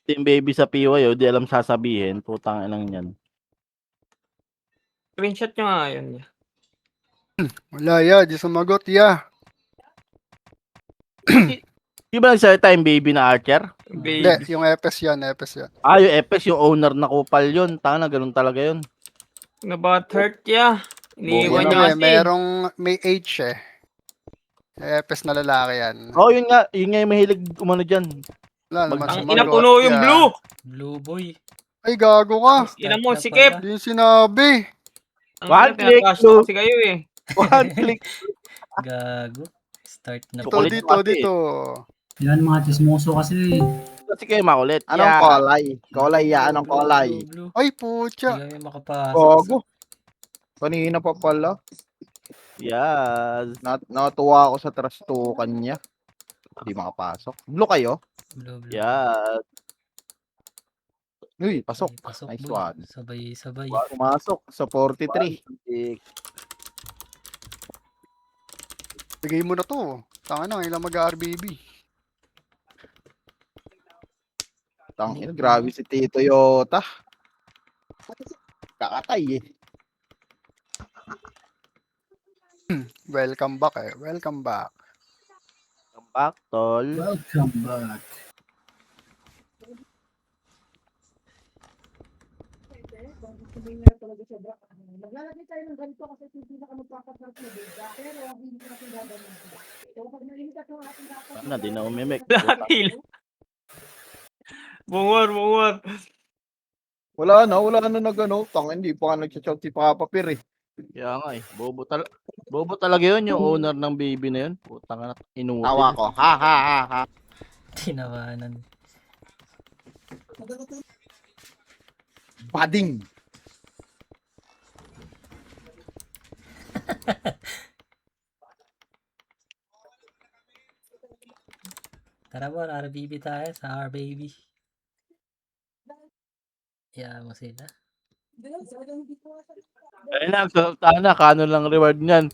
Team baby sa PY, oh, di alam sasabihin. Putang inang yan. Screenshot nyo nga yun. Wala ya, di sumagot ya. Di ba nagsalita yung baby na Archer? Baby. Hindi, yung Epes yan, Epes yan. Ah, yung Epes, yung owner na kupal yun. Tanga na, ganun talaga yun. Na butthurt ya. Iniiwan Yung niya kasi. may H eh. Epes na lalaki yan. Oh, yun nga yung mahilig umano dyan. Wala naman Ang sumagot. inapuno yung ya. Blue. Blue boy. Ay, gago ka. Ina mo, Start na sikip. pala. Di yung sinabi. Ang One ina, click, pinatash Blue. kasi kayo eh. One click. Gago. Start na Dito, Kukulit dito, kasi. dito. Yan mga chismoso kasi. Kasi kayo makulit. Anong Yeah. kolay? Kolay ya, anong kolay? Blue. Ay, putya. Hindi kami makapasok. Gogo. Kanina pa pala. Yes. Natuwa ako sa trastukan niya. Hindi makapasok. Blue kayo? Blue. Yes. Uy, pasok. Ay, pasok, Nice boy. one. Sabay. Pumasok sa 43. Bigay mo na to. Tanga na, ilang mag-RBB. Tangina, grabe si Tito Yota. Kakatay eh. Welcome back eh. Welcome back. Come back, tol. Welcome back. Sana, di na umimik. Dahil. Bungor. Wala na nag-ano. Hindi pa nga nag-chat si Papa Pir eh. Kaya nga eh. Bobo talaga yun, yung owner ng baby na yun. Putang na, inutil. Tawa ko. Ha. Tinawanan. Bading. Tara mo, RBB tayo sa RBB. Iya mo sila. Ayun na, sana, kano lang reward niyan.